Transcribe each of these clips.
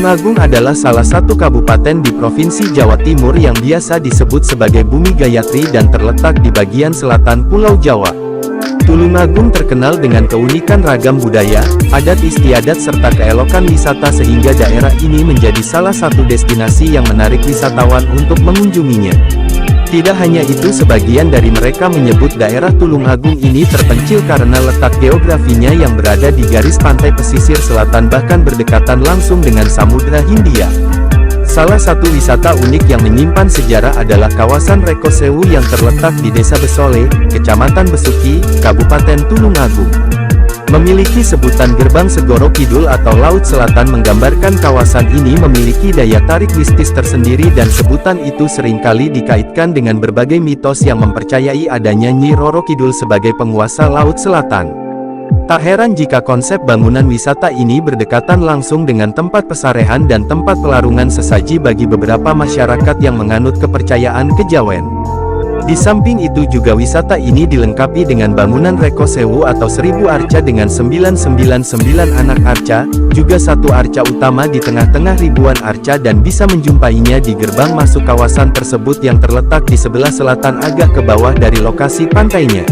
Tulungagung adalah salah satu kabupaten di Provinsi Jawa Timur yang biasa disebut sebagai Bumi Gayatri dan terletak di bagian selatan Pulau Jawa. Tulungagung terkenal dengan keunikan ragam budaya, adat istiadat serta keelokan wisata sehingga daerah ini menjadi salah satu destinasi yang menarik wisatawan untuk mengunjunginya. Tidak hanya itu, sebagian dari mereka menyebut daerah Tulungagung ini terpencil karena letak geografinya yang berada di garis pantai pesisir selatan bahkan berdekatan langsung dengan Samudra Hindia. Salah satu wisata unik yang menyimpan sejarah adalah kawasan Rekosewu yang terletak di Desa Besole, Kecamatan Besuki, Kabupaten Tulungagung. Memiliki sebutan Gerbang Segoro Kidul atau Laut Selatan menggambarkan kawasan ini memiliki daya tarik mistis tersendiri dan sebutan itu seringkali dikaitkan dengan berbagai mitos yang mempercayai adanya Nyi Roro Kidul sebagai penguasa Laut Selatan. Tak heran jika konsep bangunan wisata ini berdekatan langsung dengan tempat pesarehan dan tempat pelarungan sesaji bagi beberapa masyarakat yang menganut kepercayaan kejawen. Di samping itu juga wisata ini dilengkapi dengan bangunan Rekosewu atau 1000 arca dengan 999 anak arca, juga satu arca utama di tengah-tengah ribuan arca dan bisa menjumpainya di gerbang masuk kawasan tersebut yang terletak di sebelah selatan agak ke bawah dari lokasi pantainya.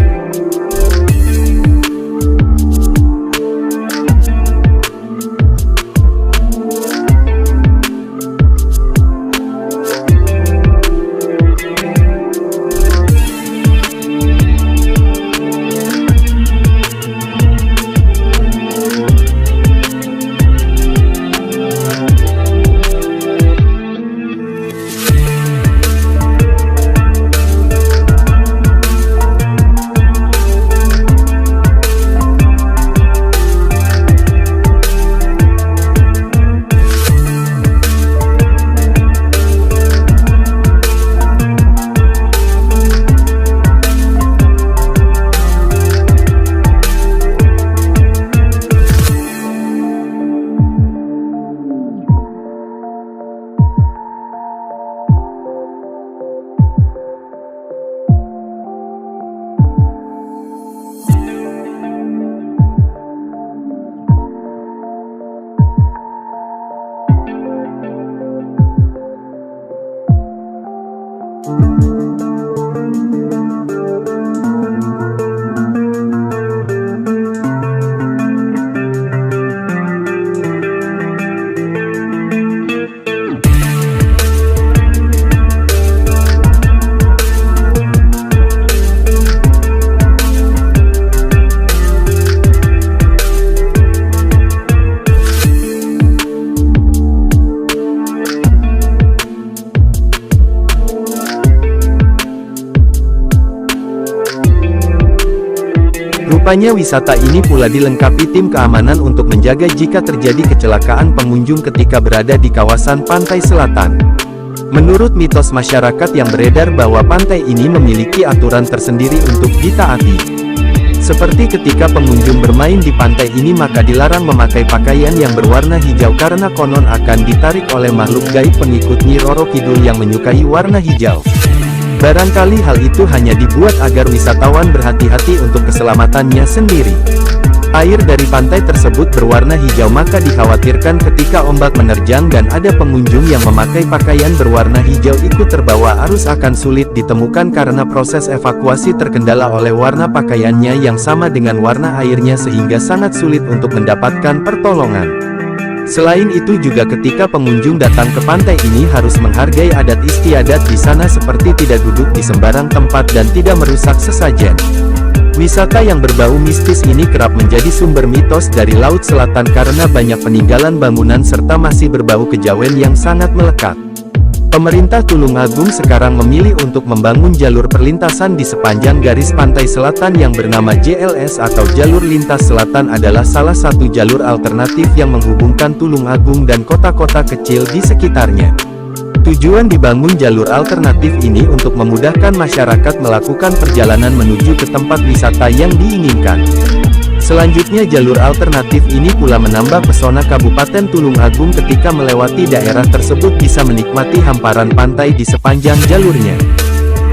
Rupanya wisata ini pula dilengkapi tim keamanan untuk menjaga jika terjadi kecelakaan pengunjung ketika berada di kawasan pantai selatan. Menurut mitos masyarakat yang beredar bahwa pantai ini memiliki aturan tersendiri untuk ditaati. Seperti ketika pengunjung bermain di pantai ini maka dilarang memakai pakaian yang berwarna hijau karena konon akan ditarik oleh makhluk gaib pengikut Nyi Roro Kidul yang menyukai warna hijau. Barangkali hal itu hanya dibuat agar wisatawan berhati-hati untuk keselamatannya sendiri. Air dari pantai tersebut berwarna hijau maka dikhawatirkan ketika ombak menerjang dan ada pengunjung yang memakai pakaian berwarna hijau ikut terbawa arus akan sulit ditemukan karena proses evakuasi terkendala oleh warna pakaiannya yang sama dengan warna airnya sehingga sangat sulit untuk mendapatkan pertolongan. Selain itu juga ketika pengunjung datang ke pantai ini harus menghargai adat istiadat di sana seperti tidak duduk di sembarang tempat dan tidak merusak sesajen. Wisata yang berbau mistis ini kerap menjadi sumber mitos dari Laut Selatan karena banyak peninggalan bangunan serta masih berbau kejawen yang sangat melekat. Pemerintah Tulungagung sekarang memilih untuk membangun jalur perlintasan di sepanjang garis pantai selatan yang bernama JLS atau Jalur Lintas Selatan adalah salah satu jalur alternatif yang menghubungkan Tulungagung dan kota-kota kecil di sekitarnya. Tujuan dibangun jalur alternatif ini untuk memudahkan masyarakat melakukan perjalanan menuju ke tempat wisata yang diinginkan. Selanjutnya jalur alternatif ini pula menambah pesona Kabupaten Tulungagung ketika melewati daerah tersebut bisa menikmati hamparan pantai di sepanjang jalurnya.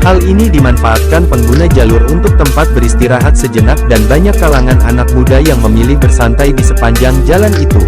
Hal ini dimanfaatkan pengguna jalur untuk tempat beristirahat sejenak dan banyak kalangan anak muda yang memilih bersantai di sepanjang jalan itu.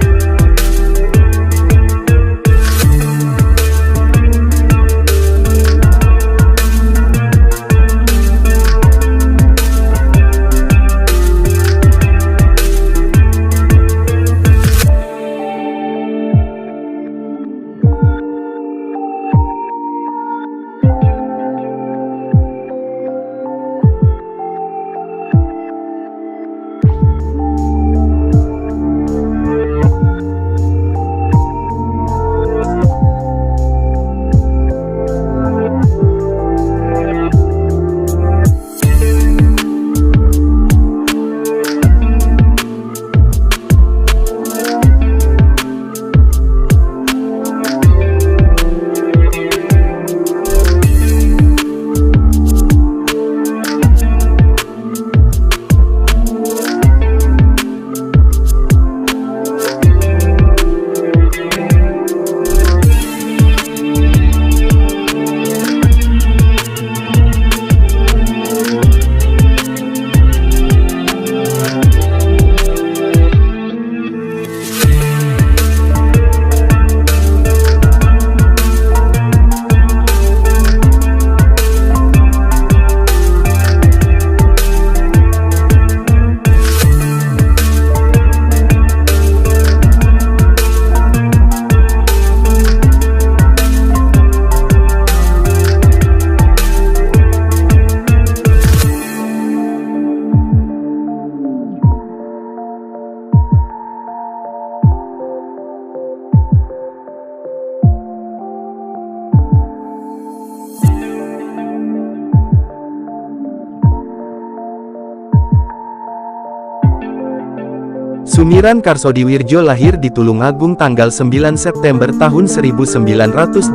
Sumiran Karsodiwirjo lahir di Tulungagung tanggal 9 September tahun 1921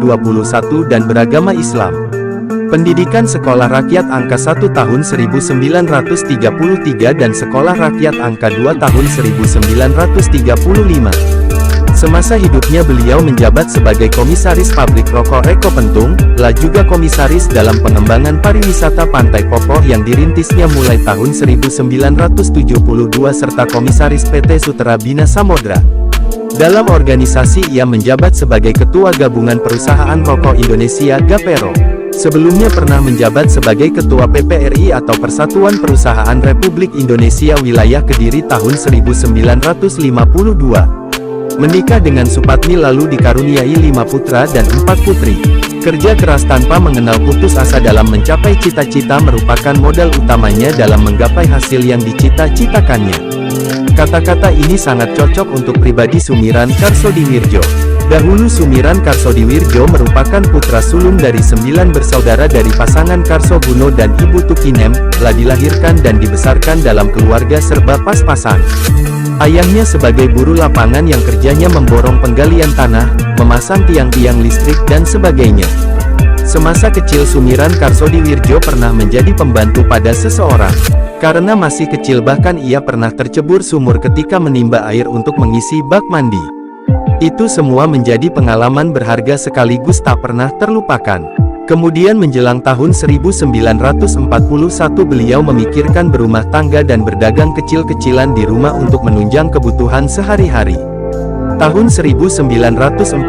dan beragama Islam. Pendidikan Sekolah Rakyat Angka 1 tahun 1933 dan Sekolah Rakyat Angka 2 tahun 1935. Semasa hidupnya beliau menjabat sebagai Komisaris Pabrik Rokok Reko Pentung, juga Komisaris dalam pengembangan pariwisata Pantai Popoh yang dirintisnya mulai tahun 1972 serta Komisaris PT Sutera Bina Samodra. Dalam organisasi ia menjabat sebagai Ketua Gabungan Perusahaan Rokok Indonesia Gapero. Sebelumnya pernah menjabat sebagai Ketua PPRI atau Persatuan Perusahaan Republik Indonesia Wilayah Kediri tahun 1952. Menikah dengan Supatmi lalu dikaruniai 5 putra dan 4 putri. Kerja keras tanpa mengenal putus asa dalam mencapai cita-cita merupakan modal utamanya dalam menggapai hasil yang dicita-citakannya. Kata-kata ini sangat cocok untuk pribadi Sumiran Karsodiwirjo. Dahulu Sumiran Karsodiwirjo merupakan putra sulung dari 9 bersaudara dari pasangan Karsoguno dan Ibu Tukinem, telah dilahirkan dan dibesarkan dalam keluarga serba pas-pasan. Ayahnya sebagai buruh lapangan yang kerjanya memborong penggalian tanah, memasang tiang-tiang listrik dan sebagainya. Semasa kecil Sumiran Karsodiwirjo pernah menjadi pembantu pada seseorang. Karena masih kecil bahkan ia pernah tercebur sumur ketika menimba air untuk mengisi bak mandi. Itu semua menjadi pengalaman berharga sekaligus tak pernah terlupakan. Kemudian menjelang tahun 1941 beliau memikirkan berumah tangga dan berdagang kecil-kecilan di rumah untuk menunjang kebutuhan sehari-hari. Tahun 1948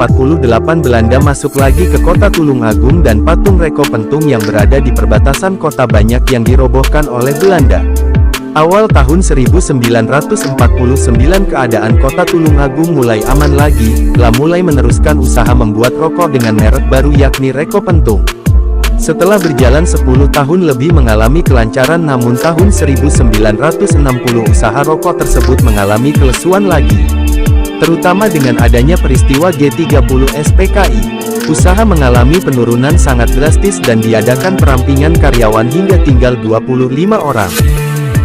Belanda masuk lagi ke kota Tulungagung dan patung Reko Pentung yang berada di perbatasan kota banyak yang dirobohkan oleh Belanda. Awal tahun 1949 keadaan kota Tulungagung mulai aman lagi, mulai meneruskan usaha membuat rokok dengan merek baru yakni Reko Pentung. Setelah berjalan 10 tahun lebih mengalami kelancaran namun tahun 1960 usaha rokok tersebut mengalami kelesuan lagi. Terutama dengan adanya peristiwa G30 SPKI, usaha mengalami penurunan sangat drastis dan diadakan perampingan karyawan hingga tinggal 25 orang.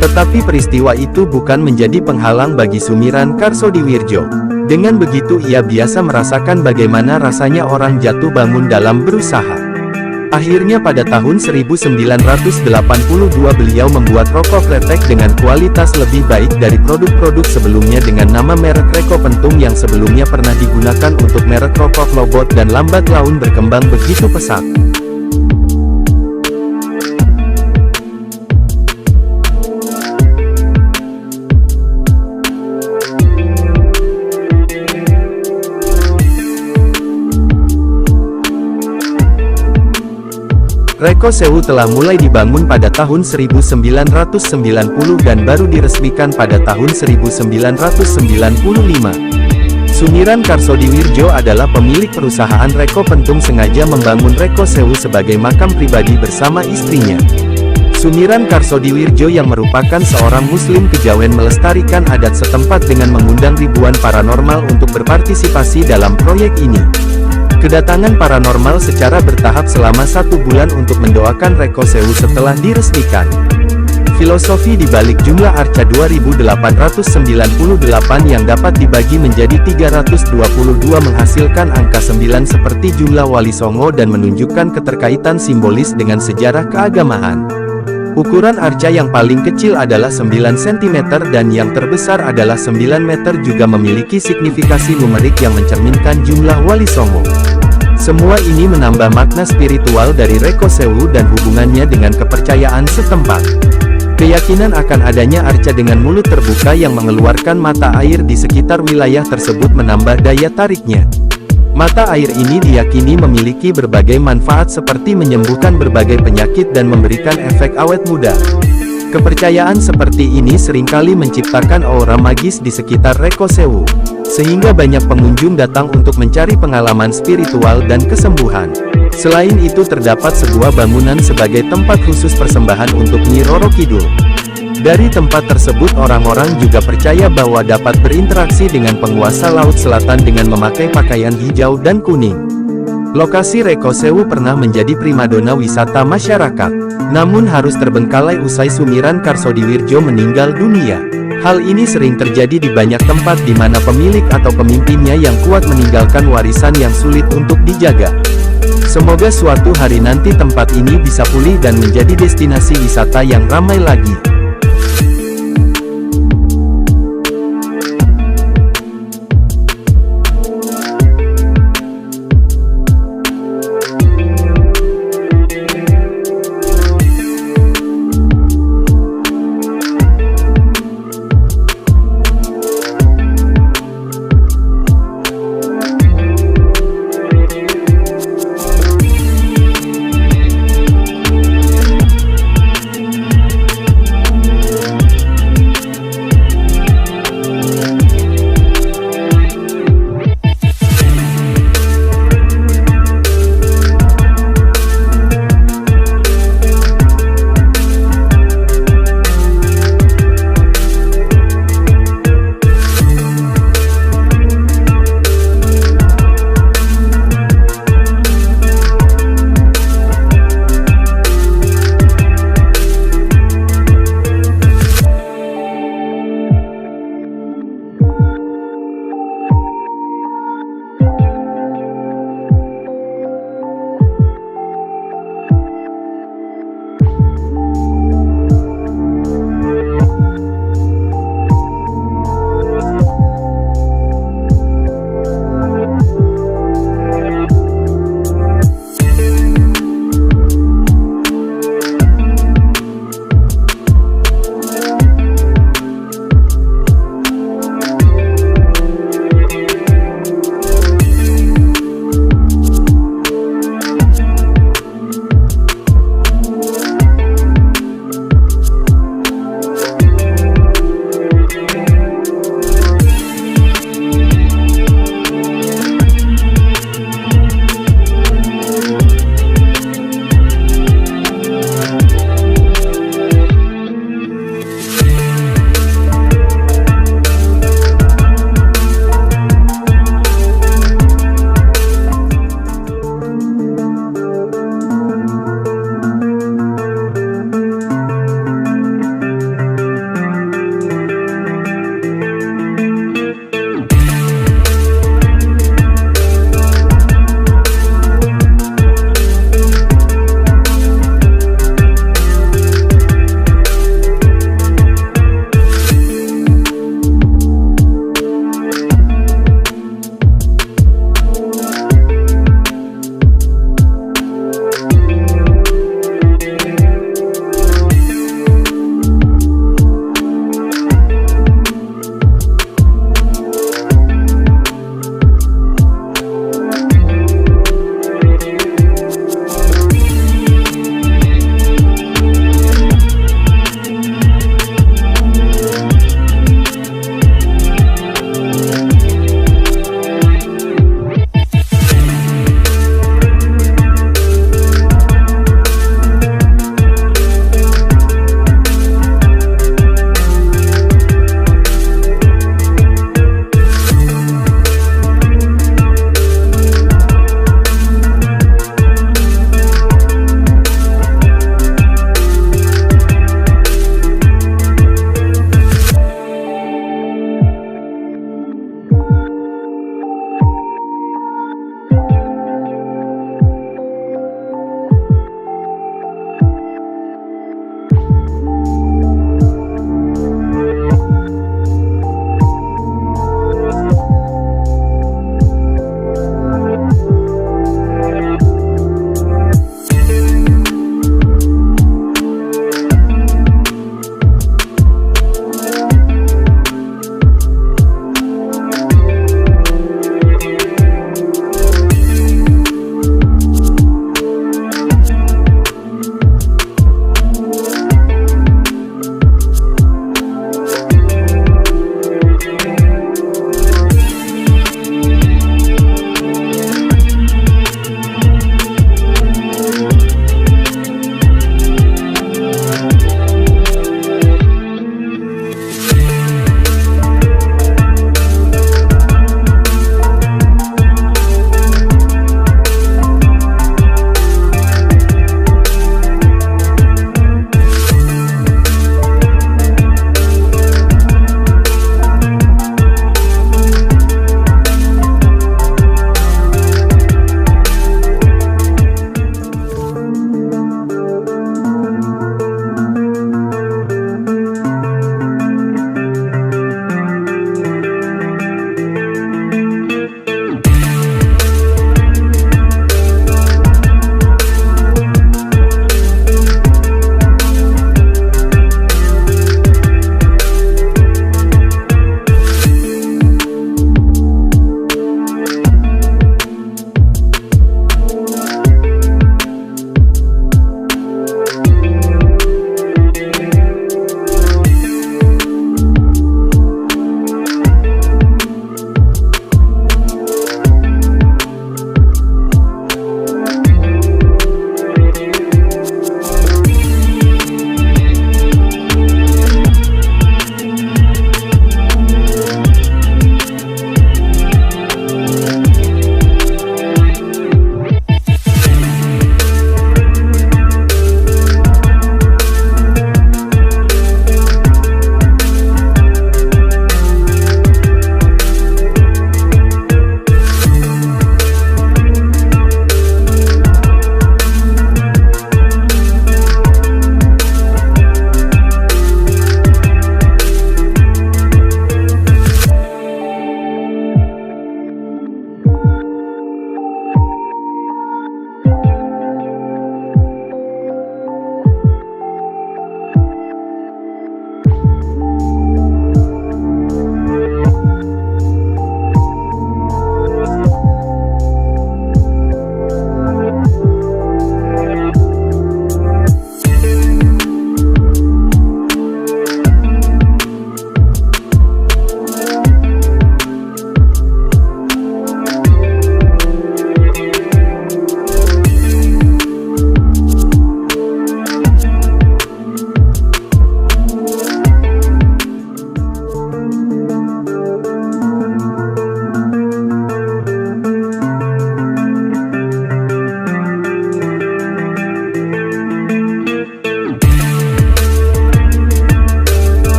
Tetapi peristiwa itu bukan menjadi penghalang bagi Sumiran Karsodiwirjo. Dengan begitu ia biasa merasakan bagaimana rasanya orang jatuh bangun dalam berusaha. Akhirnya pada tahun 1982 beliau membuat rokok kretek dengan kualitas lebih baik dari produk-produk sebelumnya dengan nama merek Reko Pentung yang sebelumnya pernah digunakan untuk merek rokok Lobot dan lambat laun berkembang begitu pesat. Reko Sewu telah mulai dibangun pada tahun 1990 dan baru diresmikan pada tahun 1995. Sumiran Karsodiwirjo adalah pemilik perusahaan Reko Pentung sengaja membangun Reko Sewu sebagai makam pribadi bersama istrinya. Sumiran Karsodiwirjo yang merupakan seorang muslim kejawen melestarikan adat setempat dengan mengundang ribuan paranormal untuk berpartisipasi dalam proyek ini. Kedatangan paranormal secara bertahap selama 1 bulan untuk mendoakan Reko Sewu setelah diresmikan. Filosofi di balik jumlah arca 2898 yang dapat dibagi menjadi 322 menghasilkan angka 9 seperti jumlah Wali Songo dan menunjukkan keterkaitan simbolis dengan sejarah keagamaan. Ukuran arca yang paling kecil adalah 9 cm dan yang terbesar adalah 9 meter juga memiliki signifikasi numerik yang mencerminkan jumlah Wali Songo. Semua ini menambah makna spiritual dari Reko Sewu dan hubungannya dengan kepercayaan setempat. Keyakinan akan adanya arca dengan mulut terbuka yang mengeluarkan mata air di sekitar wilayah tersebut menambah daya tariknya. Mata air ini diyakini memiliki berbagai manfaat seperti menyembuhkan berbagai penyakit dan memberikan efek awet muda. Kepercayaan seperti ini seringkali menciptakan aura magis di sekitar Reko Sewu, sehingga banyak pengunjung datang untuk mencari pengalaman spiritual dan kesembuhan. Selain itu terdapat sebuah bangunan sebagai tempat khusus persembahan untuk Nyi Roro Kidul. Dari tempat tersebut orang-orang juga percaya bahwa dapat berinteraksi dengan penguasa Laut Selatan dengan memakai pakaian hijau dan kuning. Lokasi Reko Sewu pernah menjadi primadona wisata masyarakat, namun harus terbengkalai usai Sumiran Karsodiwirjo meninggal dunia. Hal ini sering terjadi di banyak tempat di mana pemilik atau pemimpinnya yang kuat meninggalkan warisan yang sulit untuk dijaga. Semoga suatu hari nanti tempat ini bisa pulih dan menjadi destinasi wisata yang ramai lagi.